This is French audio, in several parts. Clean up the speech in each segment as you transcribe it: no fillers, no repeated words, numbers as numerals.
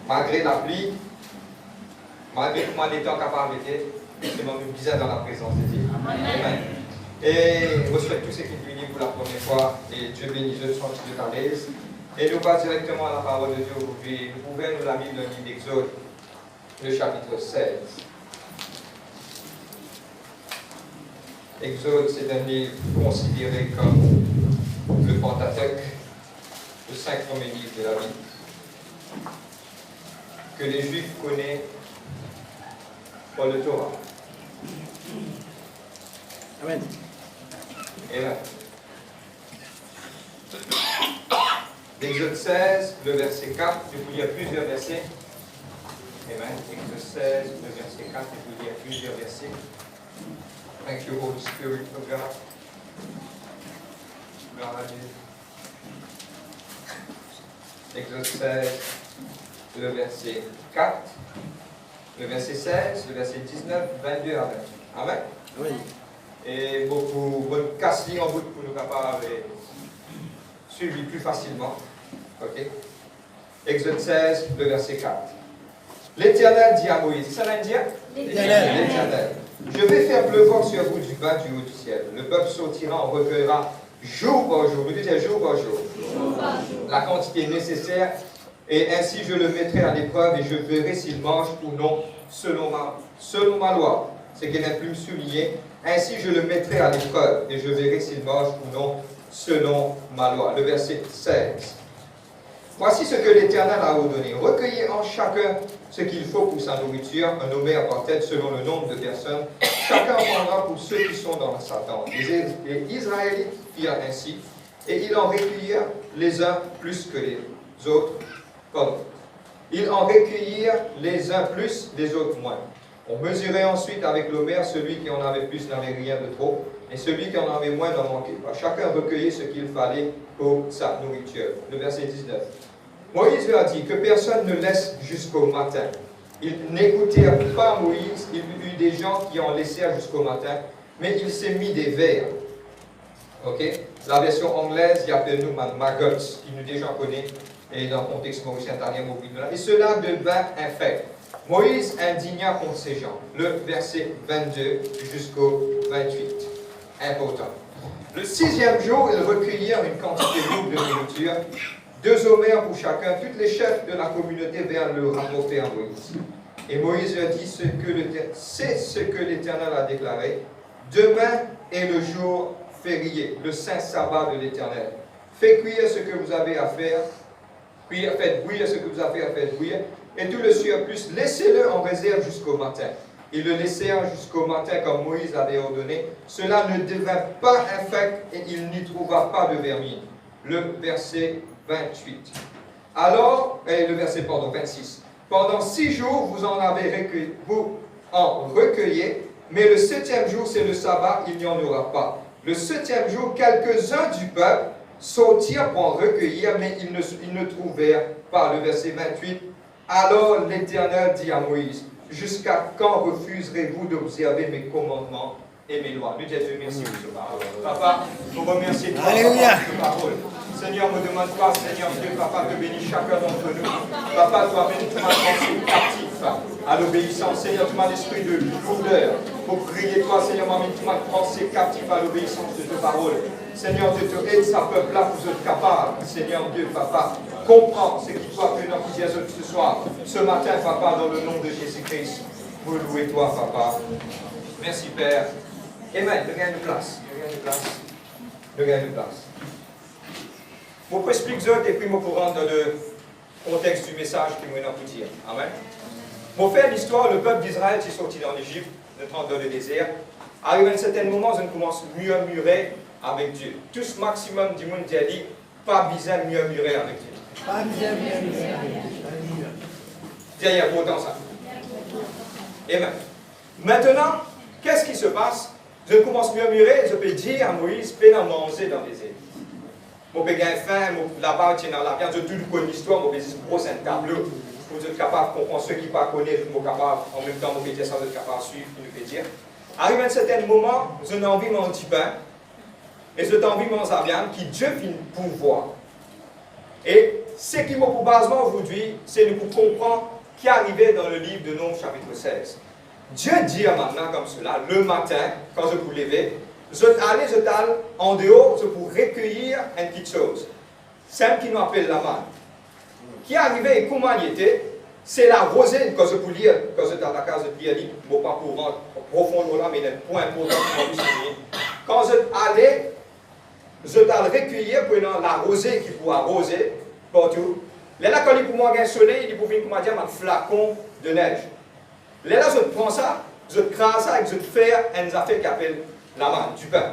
malgré la pluie, malgré comment on était capable d'être, c'est nous bizarre dans la présence de Dieu. Amen. Et je souhaite tous ceux qui viennent pour la première fois, et Dieu bénisse eux, sont tous à l'aise. Et nous passons directement à la parole de Dieu aujourd'hui. Vous pouvez nous la lire dans le livre d'Exode, le chapitre 16. Exode, c'est un livre considéré comme le Pentateuque, le 5 premiers livres de la Bible, que les Juifs connaissent par le Torah. Amen. Amen. Exode 16, le verset 4, je vous lire plusieurs versets. Amen. Exode 16, le verset 4, je vous lire plusieurs versets. Thank you, Holy Spirit of God. Gloire à Dieu. Exode 16, le verset 4, le verset 16, le verset 19, 22 à 28. Amen. Oui. Et beaucoup de casser en bout pour nous capables de suivre plus facilement. Ok? Exode 16, le verset 4. L'Éternel dit à Moïse, c'est ça l'Indien? L'Éternel. Je vais faire pleuvoir sur vous du bas du haut du ciel. Le peuple sortira, on recueillera jour par jour. Nous disons jour par jour. La quantité nécessaire. Et ainsi je le mettrai à l'épreuve et je verrai s'il mange ou non selon ma loi. C'est qu'il n'a plus me souligner. Ainsi je le mettrai à l'épreuve et je verrai s'il mange ou non selon ma loi. Le verset 16. Voici ce que l'Éternel a ordonné. Recueillez en chacun ce qu'il faut pour sa nourriture, un homer par tête selon le nombre de personnes. Chacun prendra pour ceux qui sont dans sa tente. Les Israélites firent ainsi, et ils en recueillirent les uns plus que les autres. Pardon. Ils en recueillirent les uns plus, les autres moins. On mesurait ensuite avec l'homer, celui qui en avait plus n'avait rien de trop, et celui qui en avait moins n'en manquait pas. Chacun recueillait ce qu'il fallait pour sa nourriture. Le verset 19. Moïse leur a dit que personne ne laisse jusqu'au matin. Ils n'écoutèrent pas Moïse, il y eut des gens qui en laissèrent jusqu'au matin, mais il s'est mis des vers. Ok? La version anglaise, il appelle nous maggots, qui nous déjà connaît, et dans le contexte mauricien, et cela devint infect. Moïse indigna contre ces gens. Le verset 22 jusqu'au 28. Important. Le 6e jour, ils recueillirent une quantité lourde de nourriture, 2 homères pour chacun. Tous les chefs de la communauté vinrent le rapporter à Moïse. Et Moïse leur dit, c'est ce que l'Éternel a déclaré. Demain est le jour férié, le saint sabbat de l'Éternel. Faites cuire ce que vous avez à faire. Faites bouillir ce que vous avez à faire bouillir. Et tout le surplus, laissez-le en réserve jusqu'au matin. Ils le laissèrent jusqu'au matin comme Moïse avait ordonné. Cela ne devint pas infect et il n'y trouva pas de vermine. Le verset 28. Alors, le verset 26. Pendant 6 jours, vous en recueillez, mais le 7e jour, c'est le sabbat, il n'y en aura pas. Le 7e jour, quelques-uns du peuple sortirent pour en recueillir, mais ils ne trouvèrent pas. Le verset 28. Alors l'Éternel dit à Moïse, jusqu'à quand refuserez-vous d'observer mes commandements et mes lois? Nous disons Dieu merci pour ce parole. Papa, nous remercions toi pour cette parole. Seigneur, ne demande pas, Seigneur Dieu, Papa, te bénis chacun d'entre nous. Papa, toi-même, tu m'as pensé captif à l'obéissance. Seigneur, tu m'as l'esprit de lourdeur pour prier toi. Seigneur, moi-même, tu m'as pensé captif à l'obéissance de tes paroles. Seigneur Dieu, te aide sa peuple-là pour être capable. Seigneur Dieu, Papa, comprends ce qui doit venir nous dire ce soir, ce matin, Papa, dans le nom de Jésus-Christ. Pour louer toi, Papa. Merci, Père. Amen. Ne gagne de place. Ne gagne de place. Ne gagne de place. Je vous explique ça et puis je vous rendre dans le contexte du message que je vais vous dire. Amen. Pour faire l'histoire, le peuple d'Israël s'est sorti dans l'Égypte, dans le désert. Arrivé à un certain moment, ils commencent à murmurer avec Dieu. Tout ce maximum du monde dit, pas besoin de murmurer avec Dieu. Pas besoin de murmurer avec Dieu. Tiens, il y a pourtant ça. Amen. Maintenant, qu'est-ce qui se passe? Je commence à murmurer, je peux dire à Moïse, peux en manger dans les îles. Je peux gagner faim, là-bas, tu es dans la viande, je tout connais l'histoire, je peux dire, c'est un tableau. Pour être capable de comprendre ceux qui ne connaissent pas, capable, en même temps, je peux dire ça, vous êtes capable de suivre, je peux dire. Arrive à un certain moment, je n'ai envie de mon petit pain, et je n'ai envie de mon viande, qui Dieu finit pouvoir. Et ce qui m'a pour basement aujourd'hui, c'est de vous comprendre qui arrivait dans le livre de Nombres chapitre 16. Dieu dit maintenant comme cela, le matin, quand je vous levais, je allais en dehors pour recueillir une petite chose. Celle qui nous appelle la manne. Qui arrivait et comment il était, c'est la rosée, quand je vous lire, quand je dans la case de prière, je ne vais pas pour rentrer profondément là, mais il y a un point important pour vous souligner. Quand je allais recueillir prenant la rosée qui pour arroser, partout. Là, quand il pour moi un soleil, il pour venir comment dire un flacon de neige. Là, je prends ça, je crase ça et je fais une affaire qui appelle la manne, du pain.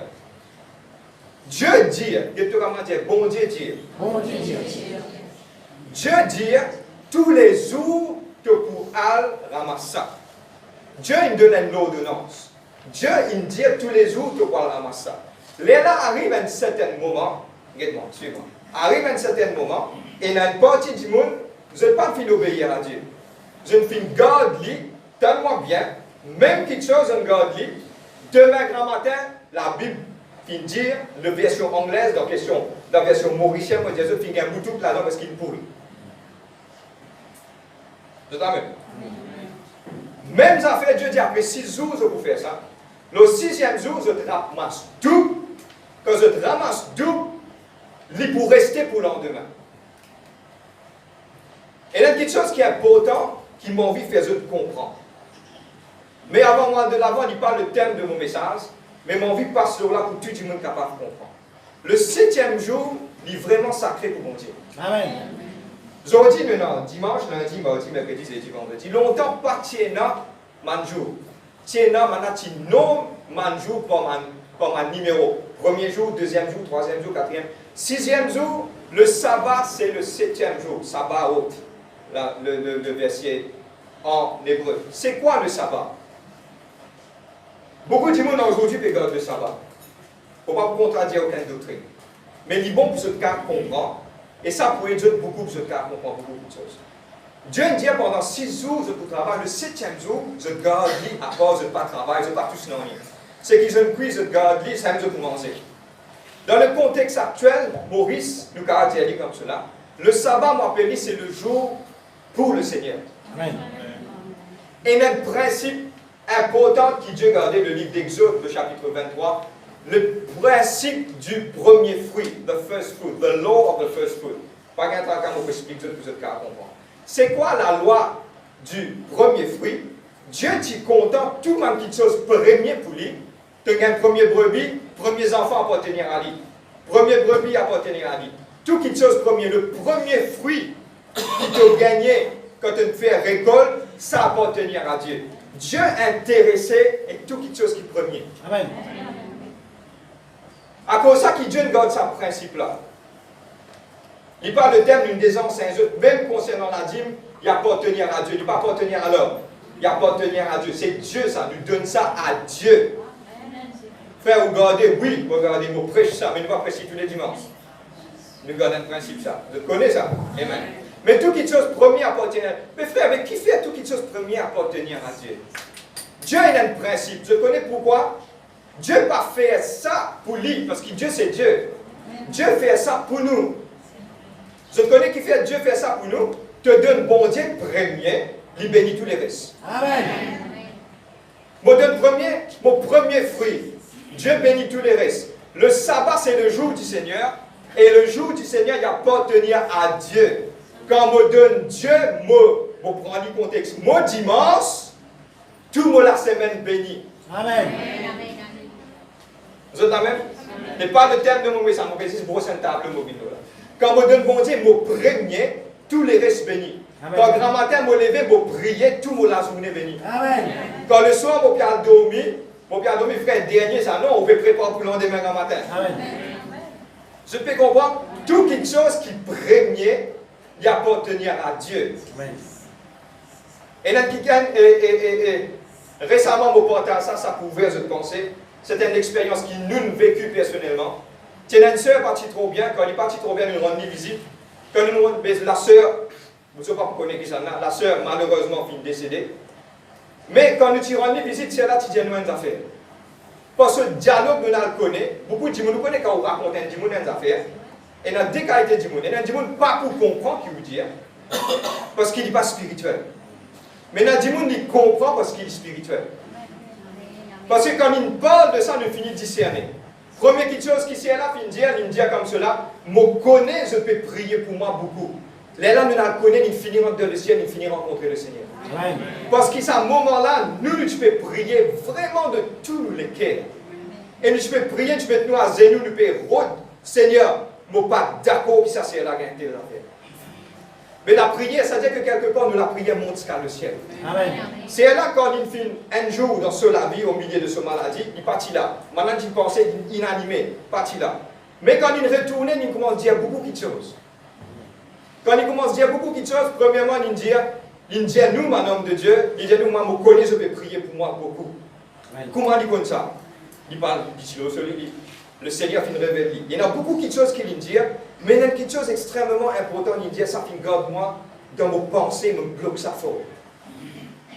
Dieu dit, comment dire, bon Dieu dit. Bon Dieu dit. Dieu dit, tous les jours, que pour aller ramasser ça. Dieu il donne une ordonnance. Dieu il dit tous les jours que pour aller ramasser ça. Là arrive un certain moment, regarde-moi, suis-moi. Arrive un certain moment, et dans une partie du monde, je ne pas fin obéir à Dieu. Je ne fin garde-lui, tellement bien, même quelque chose en garde-lui, demain grand matin, la Bible fin dire, la version anglaise, dans la version mauricienne, moi je fin un bouton là-dedans parce qu'il pourrit. C'est la même. Même affaire, Dieu dit après 6 jours, je peux faire ça. Le 6e jour, je ramasse tout. Quand je ramasse tout, il pour rester pour le lendemain. Et il y a quelque chose qui est important, qui m'a envie de faire comprendre. Mais avant moi de l'avant, il parle le thème de mon message, mais m'a envie de passer là pour tout le monde capable de comprendre. Le 7e jour, il est vraiment sacré pour mon Dieu. Amen. Aujourd'hui, maintenant, dimanche, lundi, mardi, mercredi, jeudi, vendredi, longtemps pas tiena manjour. Tiena manati nom manjour par un numéro. Premier jour, deuxième jour, troisième jour, quatrième. 6e jour, le sabbat, c'est le 7e jour. Sabbat haute, le verset en hébreu. C'est quoi le sabbat? Beaucoup de monde aujourd'hui regarde le sabbat. Il ne faut pas contredire aucune doctrine. Mais il est bon pour ce cas comprendre. Et ça pour aider beaucoup de cas comprendre beaucoup de choses. Dieu dit pendant 6 jours, je peux travailler. Le 7e jour, je garde lui à part, je ne pas travailler, je ne pas tout sinon rien. C'est qu'ils ont pris, je garde lui, ça me commencer. Dans le contexte actuel, Maurice nous caractérise comme cela. Le sabbat, m'appelle, c'est le jour pour le Seigneur. Amen. Et un principe important qui Dieu gardait le livre d'Exode, le chapitre 23, le principe du premier fruit, the first fruit, the law of the first fruit. Pas qu'un temps qu'on peut expliquer pour ce cas comprendre. C'est quoi la loi du premier fruit? Dieu t'y content tout même petite chose premier pour lui. Tu as un premier brebis, premier enfant appartenir à lui. Premier brebis appartenir à lui. Tout quelque chose premier, le premier fruit qui t'a gagné quand tu fais récolte, ça appartenir à Dieu. Dieu intéressé et tout quelque chose qui est premier. Amen. À cause de ça, Dieu garde ce principe-là. Il parle le terme d'une décence injuste, même concernant la dîme, il appartient à Dieu, il ne pas appartenir à l'homme, il appartient à Dieu. C'est Dieu ça, nous donne ça à Dieu. Frère, vous gardez, oui, vous regardez, vous prêchez ça, mais nous ne pas prêcher tous les dimanches. Nous gardons un principe ça. Vous connaissez ça? Amen. Mais tout quelque chose premier appartient à Dieu. Mais frère, mais qui fait tout quelque chose premier appartenir à Dieu? Dieu il a un principe. Je connais pourquoi. Dieu n'a pas fait ça pour lui, parce que Dieu c'est Dieu. Dieu fait ça pour nous. Je connais qui fait Dieu fait ça pour nous, te donne bon Dieu premier, il bénit tous les restes. Amen. Mon premier fruit, Dieu bénit tous les restes. Le sabbat c'est le jour du Seigneur, et le jour du Seigneur il appartient à Dieu. Quand me donne Dieu, je prends le contexte, mon dimanche, tout mon la semaine béni. Amen. Vous êtes la même? Et pas le terme de mon message, mon message, c'est pour une table mobile. Quand je donne bon Dieu, mon premier, tous les restes bénis. Quand grand matin, je me lever, je prier, tout la journée béni. Amen. Quand le soir, je peux dormir, frère, dernier, ça non, on peut préparer pour le lendemain grand matin. Amen. Je peux comprendre, tout quelque chose qui premier, il appartient à Dieu. Amen. Et là, récemment, je portais à ça, ça pouvait, je pensais. C'était une expérience qui nous vécue personnellement. Tu as une soeur partie trop bien, quand elle est partie trop bien, nous rendons visite. Quand la soeur, vous ne savez pas pourquoi qui ça, la soeur malheureusement finit décédée. Mais quand nous rendons visite, c'est là que tu dis nous une affaire. Parce que le dialogue, nous le connaissons. Beaucoup de gens nous connaissent quand on raconte un dimanche une affaire. et dans deux qualités du monde. Il y a du monde pas pour comprendre qui vous dit, parce qu'il n'est pas spirituel. Mais il y a du monde qui comprend parce qu'il est spirituel. Parce que quand il parle de ça, on finit de discerner. Première chose qui c'est là, il me dit comme cela, je connais, je peux prier pour moi beaucoup. Là, nous le connaissons, il finit dans le ciel, il finit rencontrer le Seigneur. Amen. Parce qu'à ce moment-là, nous peux prier vraiment de tous les cœurs. Et nous pouvons prier, nous pouvons nous à genoux, nous pouvons dire, Seigneur, je ne suis pas d'accord que ça c'est la gagne de la paix. Mais la prière, ça veut dire que quelque part, nous la prière monte jusqu'à le ciel. Amen. C'est là quand il fait un jour dans la vie, au milieu de ce maladie, il partit là. Maintenant, il pensait inanimé, parti là. Mais quand il retourne, il commence à dire beaucoup de choses. Quand il commence à dire beaucoup de choses, premièrement, il dit, nous, mon homme de Dieu, il dit, nous, moi, je connais, je peux prier pour moi beaucoup. Amen. Comment il dit ça? Il parle, le Seigneur fait une révélation. Il y en a beaucoup de choses qu'il dit, mais il y a quelque chose d'extrêmement important, il dit, ça fait garde moi dans mes pensées, me bloque ça fort.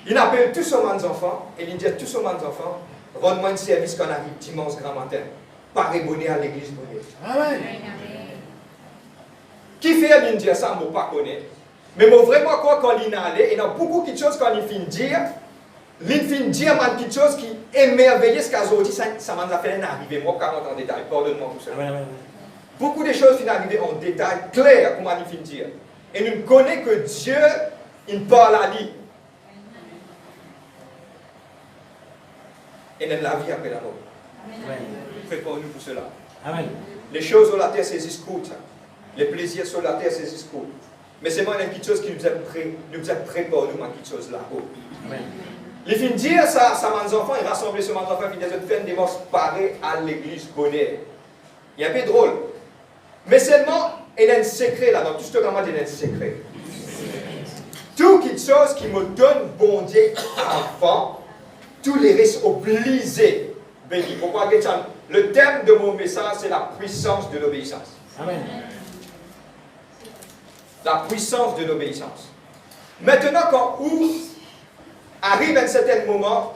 Il appelle tous ses enfants, et il dit à tous ses enfants, rends-moi un service quand on arrive dimanche grand matin. Parez-bonner à l'église bonnet. Amen. Qui fait il dit ça, je ne pas connaître. Mais moi vraiment quoi quand il est allé, il y a beaucoup de choses quand il finit de dire. Il finit de dire quelque chose qui est merveilleux, ce qu'aujourd'hui ça m'a fait arriver. Moi, 40 ans en détail, pardonne-moi pour ça. Beaucoup de choses finissent d'arriver en détail, clair, comment il finit de dire. Et nous connaissons que Dieu, il parle à lui. Et dans la vie après la mort. Prépare-nous pour cela. Amen. Les choses sur la terre, c'est courtes. Les plaisirs sur la terre, c'est courtes. Mais c'est vraiment quelque chose qui nous a préparé pour nous, quelque chose là-haut. Amen. Il finit de dire ça à mes enfants, il rassemble sur mes enfants, il dit faire des morts parés à l'église bonnet. Il est un peu drôle. Mais seulement, il y a un secret là-dedans. Tout ce que il y a un secret. Tout quelque chose qui me donne bon Dieu avant, tous les risques obligés. Béni. Pourquoi le thème de mon message, c'est la puissance de l'obéissance. Amen. La puissance de l'obéissance. Maintenant, quand arrive un certain moment,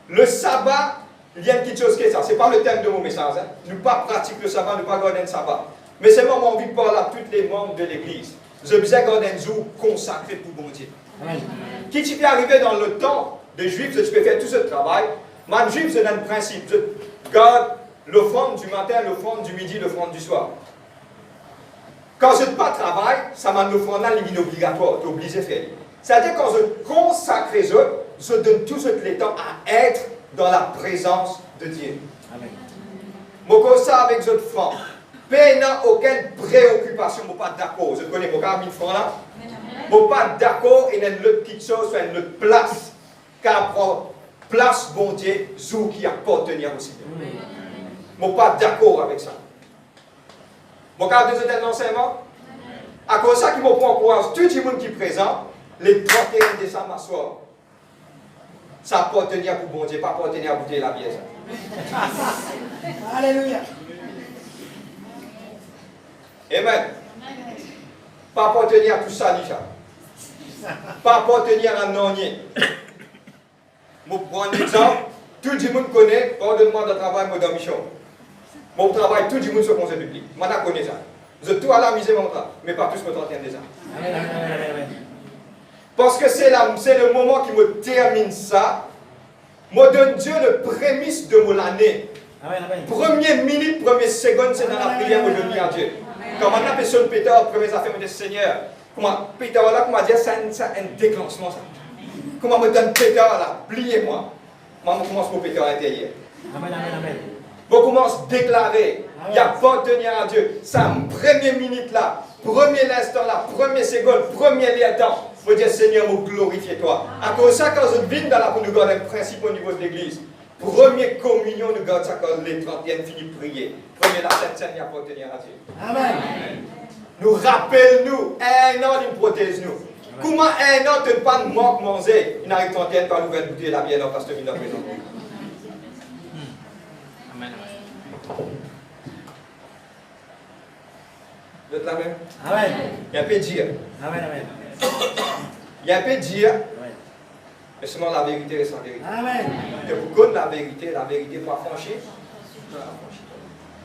le sabbat, il y a quelque chose qui est ça. Ce n'est pas le thème de mon message. Hein. Ne pas pratiquer le sabbat, ne pas garder un sabbat. Mais c'est moi, envie de parler à tous les membres de l'église. Je besoin garder un jour consacré pour bon Dieu. Amen. Qui tu peux arriver dans le temps des Juifs, tu peux faire tout ce travail. Man juif, c'est un principe. Je garde l'offrande du matin, l'offrande du midi, l'offrande du soir. Quand je ne pas travail, ça m'a l'offrande là, il est obligatoire, tu es obligé de faire. C'est-à-dire quand je consacre les autres, je donne tout ce temps à être dans la présence de Dieu. Amen. Je ça avec les autres francs. Paix n'a aucune préoccupation, je ne suis pas d'accord. Je connais mon cas, 1000 francs là. Je ne suis pas d'accord, et il y a une autre petite chose, une autre place, car prend place, bon Dieu, zou qui appartient au Seigneur. Je ne suis pas d'accord avec ça. Mon cas, deuxième enseignement, à cause de ça, qui me prend courage, tout le monde qui est présent, les 31 décembre à soir, ça appartient pour bon Dieu, pas appartient à bouteille la bière. Alléluia. Amen. Pas appartenir à tout ça, déjà. Pas appartenir à non-nier. Je prends un exemple. Tout le monde connaît, pardonne-moi de travail, Mme Michon. Mon travail, tout le monde se conseil public. Je connais ça. Je tout à la misère, mon travail, mais pas tous me 31 déjà. Parce que c'est le moment qui me termine ça. Me donne Dieu le prémisse de mon année. Première minute, première seconde, c'est dans la prière que je donne à Dieu. Quand on a personne Péter, première affaire, je dis Seigneur, comment Péter là, comment dire, c'est un déclenchement ça. Comment me donne Péter là, pliez-moi. Moi, je commence mon Péter à l'intérieur. Amen, amen, amen. Je commence à déclarer, il y a pas de tenir à Dieu. Ça, première minute là, premier instant là, première seconde, premier temps. Je dire Seigneur, me glorifie toi. À cause de ça, quand je viens dans la pour nous garder un principe au niveau de l'église, première communion, nous gardons ça quand les 31 finissent de prier. Première la Sainte-Seine, il n'y a pas de tenir à Dieu. Amen. Nous rappelle-nous, un an, il protège-nous. Comment un an, tu ne pas de manque manger, il n'arrive 31 par nouvelle bouteille la bière dans le pasteur Mina présent. Amen. Vous êtes là même? Amen. Il y a un peu de dire. Amen, amen. Il y a un peu de dire. Mais seulement la vérité reste en vérité. Amen. Et vous connaissez la vérité pas franchie.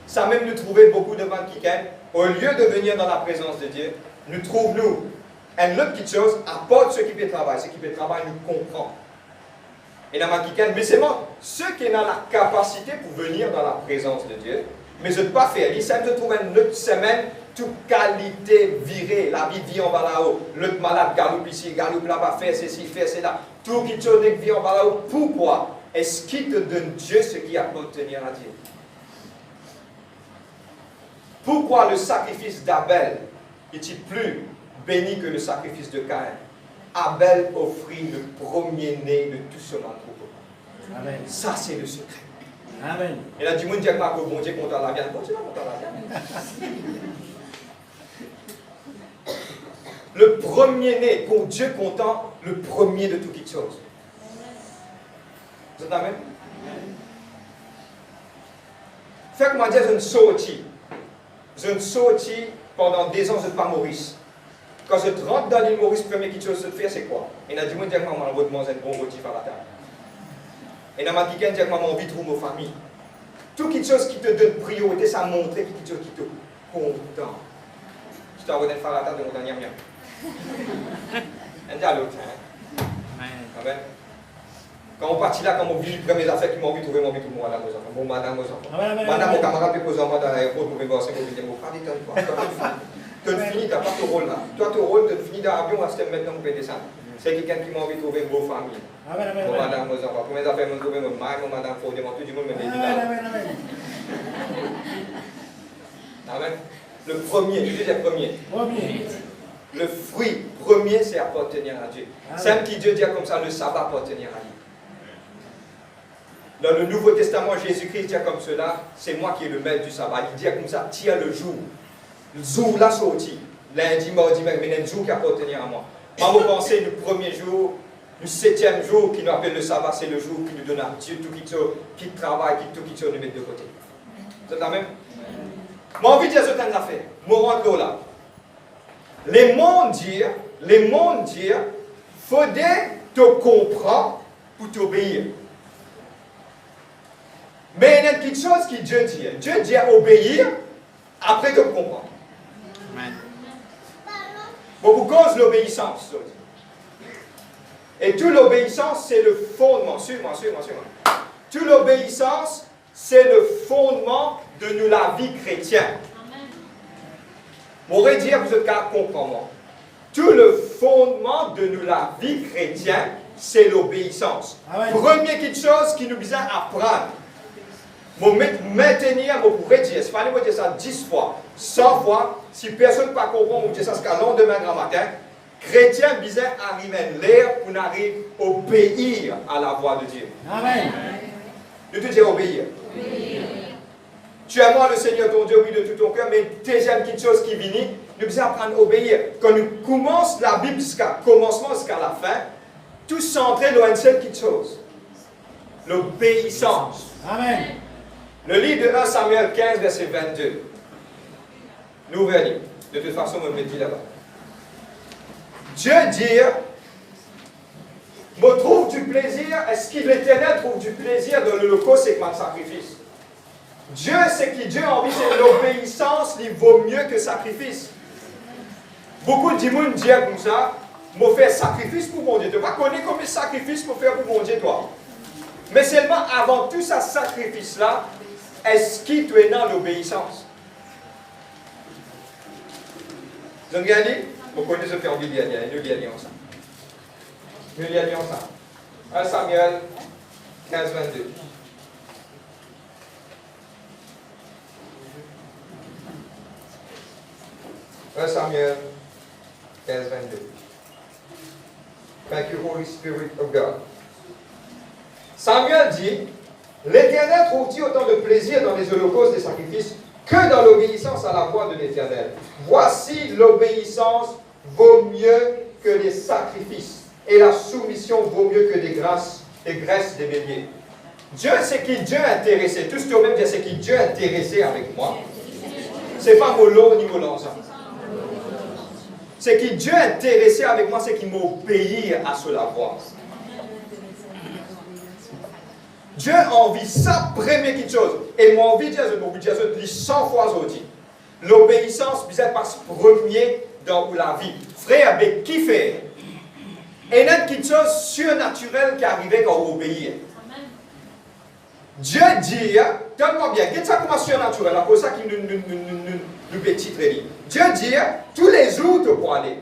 Ça même nous trouver beaucoup de gens qui gagnent. au lieu de venir dans la présence de Dieu, nous trouvons une autre petite chose, apporte ce qui peut travailler. Ce qui peut travailler nous comprend. Et dans ma mais c'est moi, ceux qui ont la capacité pour venir dans la présence de Dieu, mais je ne peux pas faire. Ça me trouve une autre semaine, toute qualité virée. La vie vit en bas là-haut. L'autre malade galoupe ici, galoupe là-bas, fait ceci, fait cela. Tout qui te vit en bas là-haut. Pourquoi est-ce qu'il te donne Dieu ce qui appartient à Dieu? Pourquoi le sacrifice d'Abel est-il plus béni que le sacrifice de Caïn? Abel offrit le premier-né de tout son troupeau. Amen. Ça, c'est le secret. Amen. Et là, du monde dit que bon Dieu content la viande. Bon Dieu content la viande. Le premier-né, pour Dieu content, le premier de toutes les choses. Vous êtes amen? Fait que moi, je ne sortis. Je ne sortis pendant des ans, je ne pas Maurice. Quand je rentre dans l'île Maurice, la première chose que je fais, c'est quoi? Et là, du monde dit que maman, je vais manger un bon rôti à la table. Et dans ma dit que maman, envie de trouver ma famille. Tout quelque chose qui te donne priorité, ça montre quelque chose qui te content. Je t'envoie une fois à la table de mon dernier mien. Un dialogue, hein? Amen. Quand on partit là, quand on vit les premières affaires qui m'ont envie de trouver, moi à la maison. Bon, madame, aux enfants. Madame, mon camarade, peut poser en moi dans l'aéroport pour me voir 5 minutes. Pas d'étonne, tu as fini, tu n'as pas ton rôle là. Toi, ton rôle, tu as fini dans l'avion, on va maintenant vous descendre. C'est quelqu'un qui m'a envie de trouver une bonne famille. Bon, madame, aux enfants. Pour mes affaires, je vais trouver mon mari, mon madame, pour demander tout le monde me dit là. Amen. Le premier, je dis le premier. Le fruit premier, c'est appartenir à Dieu. C'est qui Dieu dit comme ça, le sabbat appartenir à lui. Dans le Nouveau Testament, Jésus-Christ dit comme cela, c'est moi qui est le maître du sabbat. Il dit comme ça, tiens le jour. Le jour là sorti. Lundi, mardi, mais le jour qui appartenir à moi. Moi, vous pensez, le premier jour, le 7e jour qui nous appelle le sabbat, c'est le jour qui nous donne à Dieu tout quelque chose, qui travaille, tout quelque chose, nous met de côté. C'est la même? Moi, envie de dire certaines affaires. Moi, rentre là. Les mondes dire, faudrait te comprendre pour t'obéir. Mais il y a quelque chose qui Dieu dit. Dieu dit obéir, après te comprendre. Bon, pour cause l'obéissance. Et toute l'obéissance, c'est le fondement. Suis-moi. Toute l'obéissance, c'est le fondement de nous, la vie chrétienne. On pourrait dire, vous êtes capable de comprendre. Tout le fondement de nous, la vie chrétienne, c'est l'obéissance. Première quelque chose qui nous besoin d'apprendre. Pour maintenir, on pourrait dire, il fallait dire ça 10 fois, 100 fois, si personne ne peut comprendre, on dit ça jusqu'à lendemain grand matin, chrétien besoin d'arriver à l'air pour arriver à obéir à la voix de Dieu. Amen. De tout dire obéir. Tu aimes le Seigneur ton Dieu, oui, de tout ton cœur, mais deuxième quelque chose qui vient, nous devons apprendre à obéir. Quand nous commençons la Bible jusqu'à commencement jusqu'à la fin, tout centré dans une seule petite chose. L'obéissance. Amen. Le livre de 1 Samuel 15, verset 22. Nous verrons. De toute façon, on me dit là-bas. Dieu dit, me trouve du plaisir, est-ce qu'il l'Éternel trouve du plaisir dans l'holocauste et le sacrifice? Dieu, c'est qui Dieu a envie, c'est l'obéissance, il vaut mieux que sacrifice. Beaucoup de monde disent comme ça, je fais sacrifice pour mon Dieu. Tu ne connais pas combien de sacrifices pour faire pour mon Dieu, toi. Mais seulement avant tout ce sacrifice-là, est-ce qu'il tu es dans l'obéissance? Vous avez regardé? Vous connaissez ce qu'on dit, nous lisons ensemble. Nous lisons ensemble. 1 Samuel 15, 22. Samuel 15, 22. Thank you, Holy Spirit of God. Samuel dit, l'Éternel trouve-t-il autant de plaisir dans les holocaustes et sacrifices que dans l'obéissance à la voix de l'Éternel? Voici l'obéissance vaut mieux que les sacrifices, et la soumission vaut mieux que des graisses des béliers. Dieu, c'est qui Dieu est intéressé. Tout ce que même dire, c'est qui Dieu est intéressé avec moi. C'est pas mon lot ni mon lançon. C'est qui Dieu est intéressé avec moi, c'est qu'il m'obéit à cela voix. Dieu a envie, ça, première chose. Et moi, envie de dire, je 100 fois aujourd'hui. L'obéissance, vous êtes passe premier dans la vie. Frère, mais qui fait? Et il y a quelque chose surnaturel qui arrivait quand on obéit. Dieu dit, donne-moi bien, qu'est-ce que ça commence surnaturel? C'est pour ça qu'il nous petit très. Dieu dit, tous les jours, tu peux aller.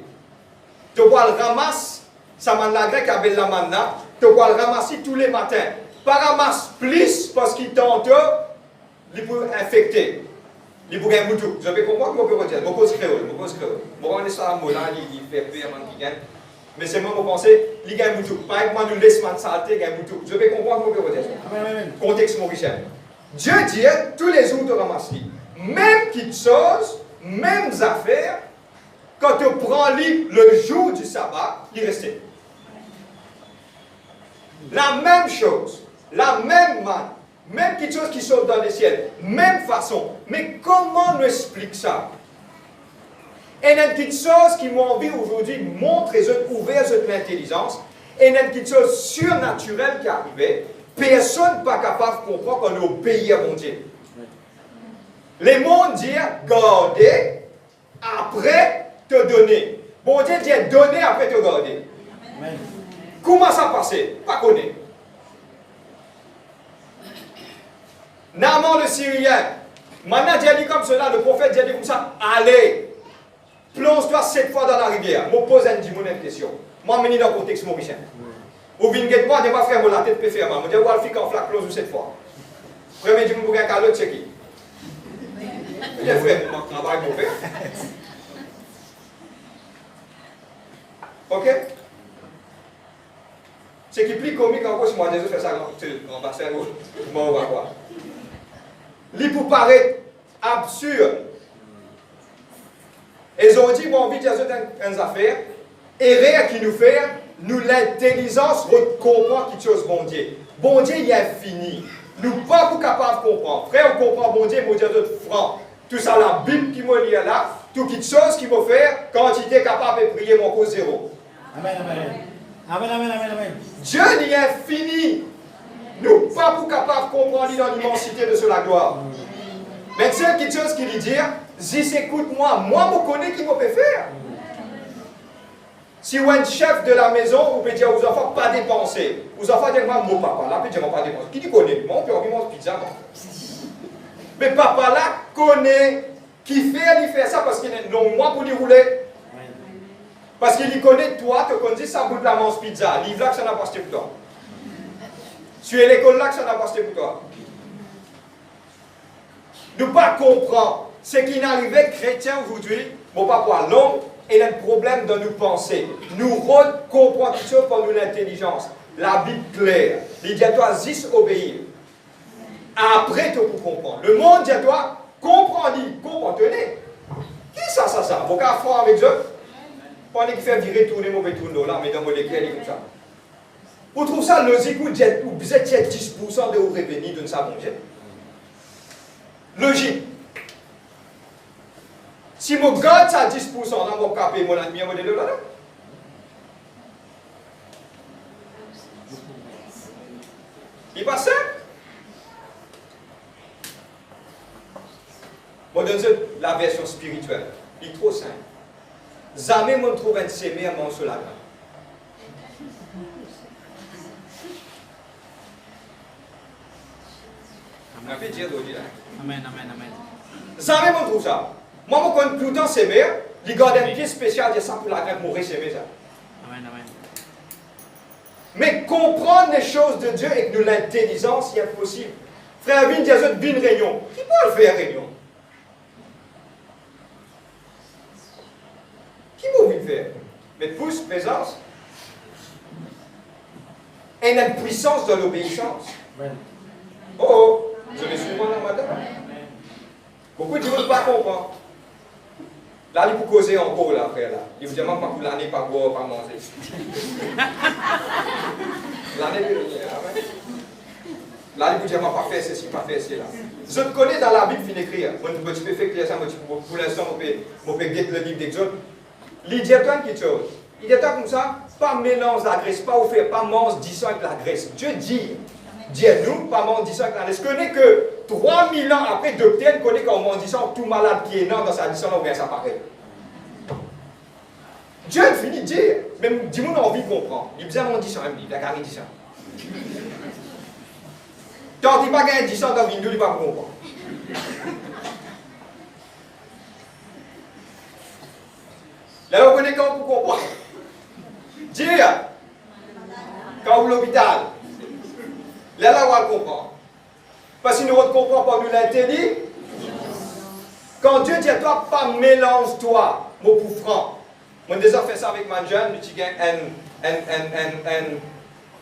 Tu peux le ramasser, ça m'a la grecque avec la manna, tu peux le ramasser tous les matins. Pas ramasse plus parce qu'il tente, il peut infecter. Il peut gagner moutou. Vous avez compris ce que je veux dire? Je pose créole. Je vais ça à mot là, il fait peur, il gagne. Mais c'est moi qui pense, il gagne moutou. Par exemple, nous laissons saleté, il gagne moutou. Vous avez compris ce que je veux dire? Contexte mauricien. Dieu dit, tous les jours, tu ramasses. Même petites choses, mêmes affaires, quand tu prends le jour du sabbat, il reste. La même chose, la même manne, même quelque chose qui saute dans le ciel, même façon. Mais comment on explique ça? Et il y a quelque chose qui m'a envie aujourd'hui de montrer, ouvrir cette intelligence, et il y a quelque chose surnaturel qui est arrivé. Personne n'est pas capable de comprendre qu'on obéit à mon Dieu. Les mondes disent garder, après te donner. Bon Dieu dit donner, après te garder. Amen. Comment ça passe? Pas connaître. Naaman le Syrien, maintenant Dieu dit comme cela, le prophète Dieu dit comme ça, allez, plonge-toi 7 fois dans la rivière. Je pose une question. Moi, je suis dans le contexte mauricien. Ou bien, je ne vais pas faire la tête pour faire mal. Je vais faire le flac plonge 7 fois. Premier dit, je vais faire un c'est qui? Je vais faire un travail pour faire. Ok? Ce qui est plus comique encore, si moi, déjà, je fais ça en bassin, je m'en vais voir. Il peut paraître absurde. Ils ont dit, bon, envie de dire une affaire, et rien qui nous fait, nous l'intelligence comprend quelque chose, bon Dieu. Bon Dieu, il est infini. Nous ne sommes pas capables de comprendre. Frère, on comprend bon Dieu, franc. Tout ça, la Bible qui me lie là, tout quelque chose qui me fait, quand il est capable de prier mon cause zéro. Amen, amen. Amen, amen, amen, amen. Dieu est infini. Nous ne sommes pas capables de comprendre dans l'immensité de la gloire. Mais c'est quelque chose qui lui dit, si écoute-moi, moi je connais qui me peut faire. Si vous êtes chef de la maison, vous pouvez dire aux enfants pas dépenser. Aux enfants disent moi, mon papa là, peut dire pas dépenser. Qui dit connaît? Moi, on peut envie manger pizza. Mais papa là connaît qui fait ça parce qu'il est non moi pour lui rouler. Parce qu'il connaît toi, tu connais ça bout de la mange pizza. Livre là que ça n'a pas acheté pour toi. Tu es l'école là que ça n'a pas acheté pour toi. Ne pas comprendre ce qui n'arrivait chrétien aujourd'hui, mon papa l'homme, et le problème de nous penser. Nous comprenons quelque chose par nous l'intelligence. La Bible claire. Il dit à toi, zis obéir. Après, tu peux comprendre. Le monde dit à toi, comprenez. Qui ça? Vous pouvez faire avec eux? Pendant qu'il fait virer tourner mauvais tourneau là, mais dans mon éclair, il est comme ça. Vous trouvez ça logique ou vous êtes 10% de vos revenus de ça, mon Dieu? Logique. Si je garde ça à 10%, là, je vais payer mon ami, je vais là. Il passe ça? Je donne la version spirituelle. Il est trop simple. Jamais je trouve un sémé à manger sur la graine. Amen, amen, amen. Jamais je trouve ça. Moi, je connais tout le temps sémé. Il garde un pied spécial, il ça pour la graine, mourir sémé ça. Amen, amen. Mais comprendre les choses de Dieu avec nous l'intelligence, c'est impossible. Frère Vin, dit à eux, une réunion. Qui peut le faire réunion? Qui peut le faire? Mais pousse, présence. Et il y a une puissance de l'obéissance. Oh, je me suis demandé madame. Beaucoup de gens ne pas comprendre. Là, il faut causer encore, là, frère. Là. Il vous dit, pas pour l'année, pas boire, pas manger. L'année dernière, là, il vous dit, pas faire ceci, pas faire cela. Je connais dans la Bible, il écrit. Moi, je peux faire ça, pour l'instant, je peux guetter le livre d'Exode. Il dit quelque chose. Il dit comme ça, pas mélange la graisse, pas faire, pas mange 10 avec la graisse. Dieu dit, dis-nous, pas mange 10 avec la graisse. Connais que 3000 ans après, doctrine connaît qu'on dit ça, tout malade qui est dans sa disant, ou bien ça paraît. Dieu finit de dire, même dis-moi envie de comprendre. Il besoin de dire ça, il a carré dit ça. Tant qu'il n'y a pas de 10 ans dans la vidéo, il ne va pas comprendre. Là, vous connaissez quand vous comprenez. Dire, quand vous l'hôpital, là, on va le comprendre. Parce que nous ne comprenons pas, nous l'intelligence. Quand Dieu dit à toi, pas mélange-toi, mot pour franc. Moi, déjà fait ça avec ma jeune, nous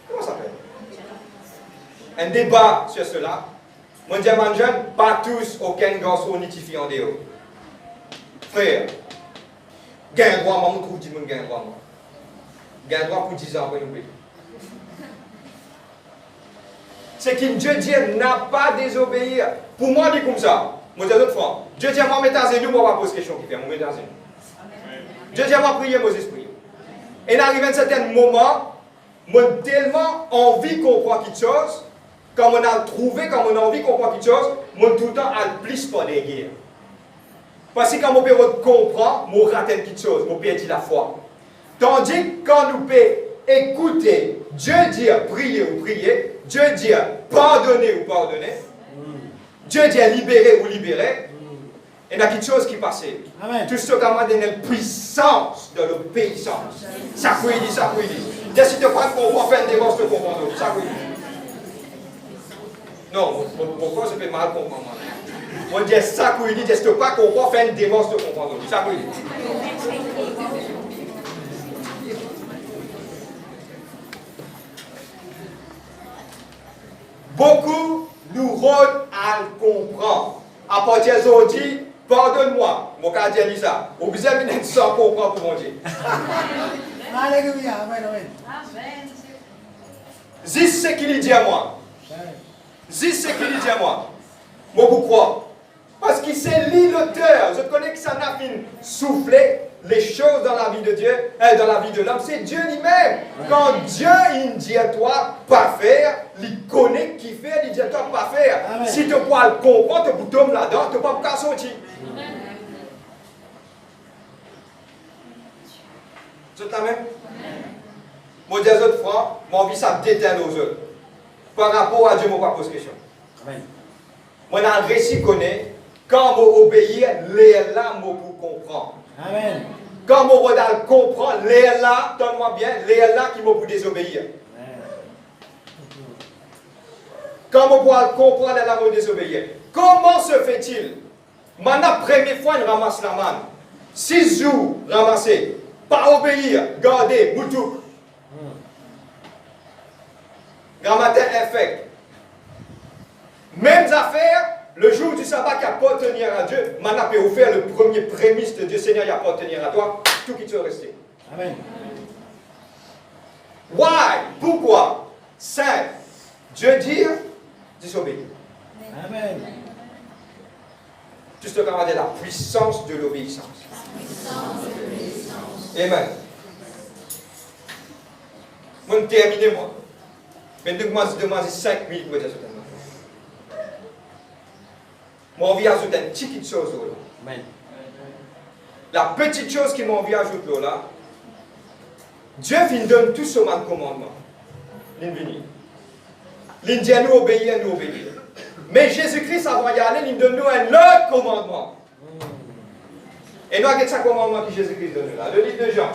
comment ça s'appelle? Un débat sur cela. Moi, je dis à ma jeune, pas tous, aucun garçon nitifie en dehors. Frère, gain droit, moi, je trouve que gain droit, moi. Gain droit pour 10 ans, après nous payer. C'est que Dieu dit, n'a pas désobéir. Pour moi, dit comme ça. Moi, je dis l'autre fois. Dieu dit à moi, mettez à genoux, moi, je vais poser question qui fait. Moi, mettez à genoux. Dieu dit à moi, prier, Moses prier. Et il arrive à un certain moment, moi, tellement envie de comprendre quelque chose, quand on a trouvé, quand on a envie de comprendre quelque chose, moi, tout le temps, à plus pas des guerres. Parce que quand on peut comprendre, on rate quelque chose, on perd la foi. Tandis que quand nous pouvons écouter, Dieu dit prier ou prier, Dieu dit pardonner ou pardonner, Dieu dit libérer ou libérer, et il y a quelque chose qui passe. Tout ce qui a donné une puissance de l'obéissance. Ça peut dire, ça peut dire. Si tu ne prends pas faire une divorce, tu comprends. Ça peut dire. Non, pourquoi je fais mal comprendre? On dit ça peut dire, si tu ne pas comprendre, faire une divorce, tu comprends. Ça peut dire. Beaucoup nous rôdent à le comprendre. À partir d'aujourd'hui, pardonne-moi, mon gardien dit ça. Vous avez besoin de sans comprendre pour mon Dieu. Alléluia, amen, amen. Dis ce qu'il dit à moi. Dis ce qu'il dit à moi. Moi, vous croyez. Parce qu'il c'est lui l'auteur. Je connais que ça n'a pas soufflé les choses dans la vie de Dieu, dans la vie de l'homme. C'est Dieu lui-même. Quand Dieu il dit à toi pas faire, il connaît qui fait, il dit à toi pas faire. Amen. Si tu peux le comprendre, tu peux tomber là-dedans, tu ne peux pas sortir. C'est la même? Moi, des autres fois, mon vie, ça déteint aux autres. Par rapport à Dieu, je ne pas poser question. Amen. Moi, dans le récit, connaît, quand je obéis, les là, je peux comprendre. Amen. Quand je regarde comprendre, les là, donne-moi bien, les là qui me pour désobéir. Amen. Quand je peux comprendre, les là, me désobéir. Comment se fait-il? Maintenant, première fois, il ramasse la manne. 6 jours, ramasser. Pas obéir, garder, moutou. Grand matin, infect. Mêmes affaires, le jour du sabbat qui appartenir à Dieu, maintenant peut vous faire le premier prémisse de Dieu, Seigneur, qui appartenir à toi, tout qui te rester. Amen. Why? Pourquoi? Simple. Dieu dit, désobéir. Amen. Tout ce qu'on va dire, la puissance de l'obéissance. Amen. Moi, je termine, moi. Mais moi, je demande 5 minutes pour dire ça. Moi, envie d'ajouter une petite chose là. Amen. La petite chose qui m'a envie d'ajouter là, Dieu nous donne tout ce mal commandement. Il dit à nous obéir, nous obéir. Mais Jésus-Christ, avant d'y aller, il donne nous un autre commandement. Et nous, quel est ce commandement que Jésus-Christ donne là? Le livre de Jean.